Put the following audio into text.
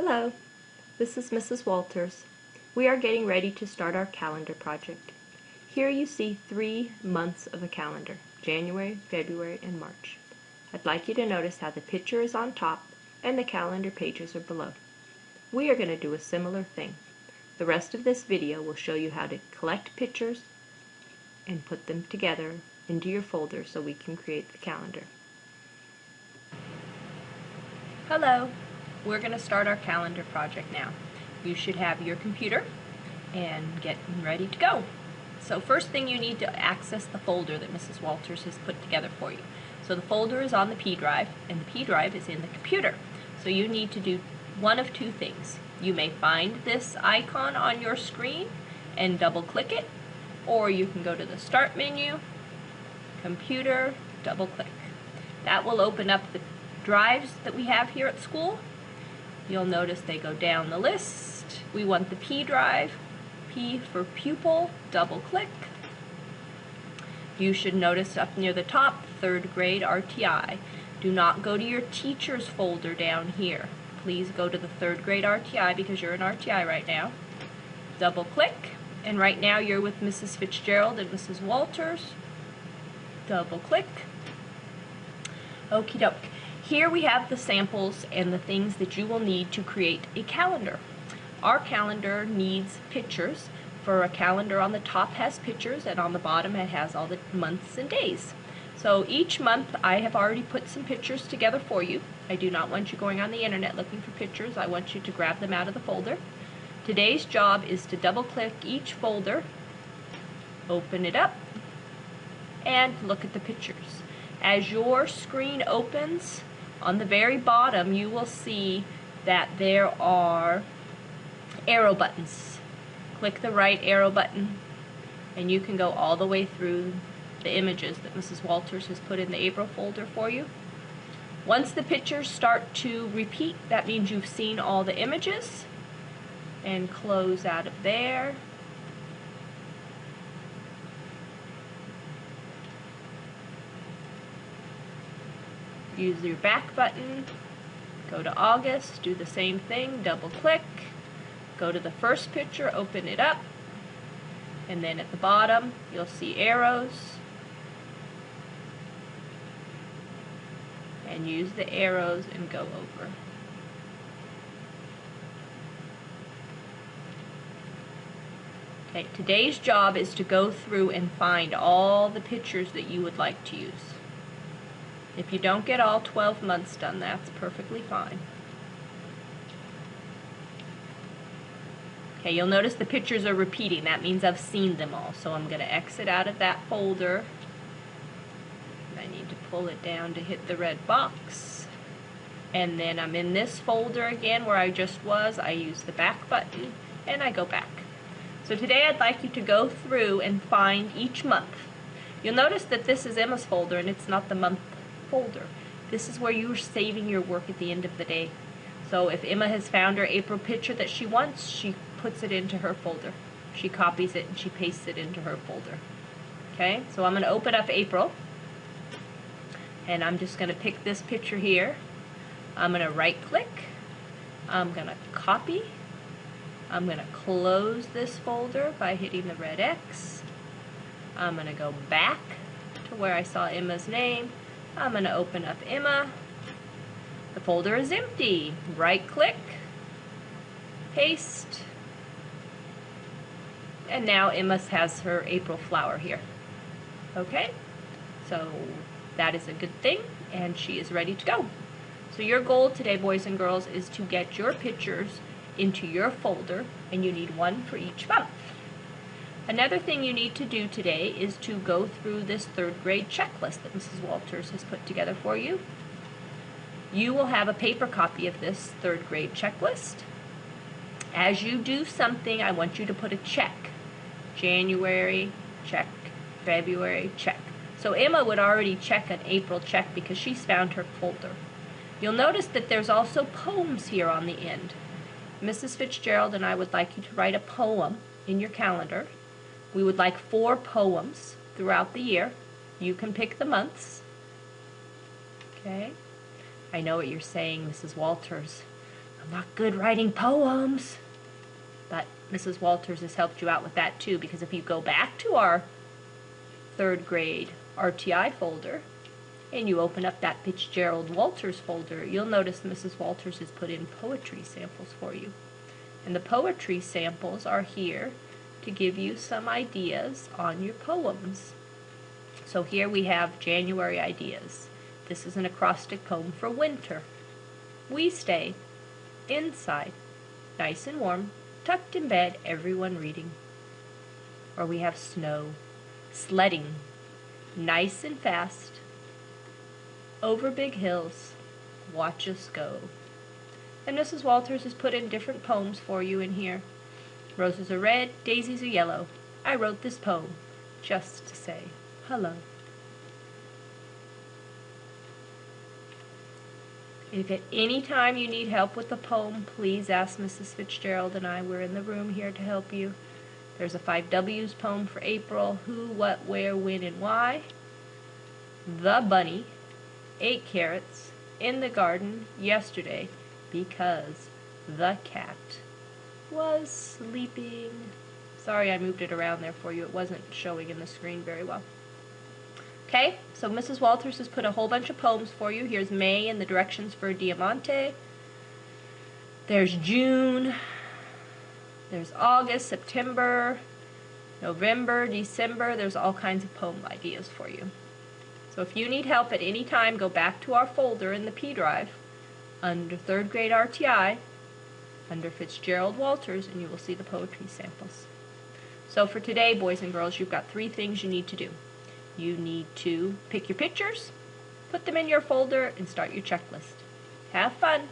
Hello, this is Mrs. Walters. We are getting ready to start our calendar project. Here you see 3 months of a calendar, January, February, and March. I'd like you to notice how the picture is on top and the calendar pages are below. We are going to do a similar thing. The rest of this video will show you how to collect pictures and put them together into your folder so we can create the calendar. Hello. We're going to start our calendar project now. You should have your computer and get ready to go. So first thing, you need to access the folder that Mrs. Walters has put together for you. So the folder is on the P drive and the P drive is in the computer. So you need to do one of two things. You may find this icon on your screen and double click it, or you can go to the Start menu, Computer, double click. That will open up the drives that we have here at school. You'll notice they go down the list. We want the P drive, P for pupil, double click. You should notice up near the top, 3rd grade RTI. Do not go to your teacher's folder down here. Please go to the 3rd grade RTI because you're in RTI right now. Double click, and right now you're with Mrs. Fitzgerald and Mrs. Walters. Double click. Okie doke. Here we have the samples and the things that you will need to create a calendar. Our calendar needs pictures. For a calendar, on the top has pictures and on the bottom it has all the months and days. So each month I have already put some pictures together for you. I do not want you going on the internet looking for pictures. I want you to grab them out of the folder. Today's job is to double click each folder, open it up, and look at the pictures. As your screen opens, on the very bottom you will see that there are arrow buttons. Click the right arrow button and you can go all the way through the images that Mrs. Walters has put in the April folder for you. Once the pictures start to repeat, that means you've seen all the images, and close out of there. Use your back button, go to August, do the same thing, double click, go to the first picture, open it up, and then at the bottom you'll see arrows, and use the arrows and go over. Okay, today's job is to go through and find all the pictures that you would like to use. If you don't get all 12 months done, that's perfectly fine. Okay, you'll notice the pictures are repeating. That means I've seen them all. So I'm going to exit out of that folder. I need to pull it down to hit the red box. And then I'm in this folder again where I just was. I use the back button and I go back. So today I'd like you to go through and find each month. You'll notice that this is Emma's folder and it's not the month folder. This is where you're saving your work at the end of the day. So if Emma has found her April picture that she wants, she puts it into her folder. She copies it and she pastes it into her folder. Okay, so I'm going to open up April and I'm just going to pick this picture here. I'm going to right click. I'm going to copy. I'm going to close this folder by hitting the red X. I'm going to go back to where I saw Emma's name. I'm going to open up Emma. The folder is empty. Right click, paste, and now Emma has her April flower here. Okay, so that is a good thing and she is ready to go. So your goal today, boys and girls, is to get your pictures into your folder, and you need one for each month. Another thing you need to do today is to go through this 3rd grade checklist that Mrs. Walters has put together for you. You will have a paper copy of this 3rd grade checklist. As you do something, I want you to put a check. January, check. February, check. So Emma would already check an April check because she's found her folder. You'll notice that there's also poems here on the end. Mrs. Fitzgerald and I would like you to write a poem in your calendar. We would like 4 poems throughout the year. You can pick the months. Okay? I know what you're saying, Mrs. Walters. I'm not good writing poems. But Mrs. Walters has helped you out with that too, because if you go back to our 3rd grade RTI folder and you open up that Fitzgerald Walters folder, you'll notice Mrs. Walters has put in poetry samples for you. And the poetry samples are here to give you some ideas on your poems. So here we have January ideas. This is an acrostic poem for winter. We stay inside, nice and warm, tucked in bed, everyone reading. Or we have snow, sledding, nice and fast, over big hills, watch us go. And Mrs. Walters has put in different poems for you in here. Roses are red, daisies are yellow. I wrote this poem just to say hello. If at any time you need help with the poem, please ask Mrs. Fitzgerald and I. We're in the room here to help you. There's a 5 W's poem for April. Who, what, where, when, and why. The bunny ate carrots in the garden yesterday because the cat was sleeping. Sorry I moved it around there for you. It wasn't showing in the screen very well. Okay, so Mrs. Walters has put a whole bunch of poems for you. Here's May and the directions for Diamante. There's June. There's August, September, November, December. There's all kinds of poem ideas for you. So if you need help at any time, go back to our folder in the P drive under 3rd grade RTI, under Fitzgerald Walters, and you will see the poetry samples. So for today, boys and girls, you've got 3 things you need to do. You need to pick your pictures, put them in your folder, and start your checklist. Have fun!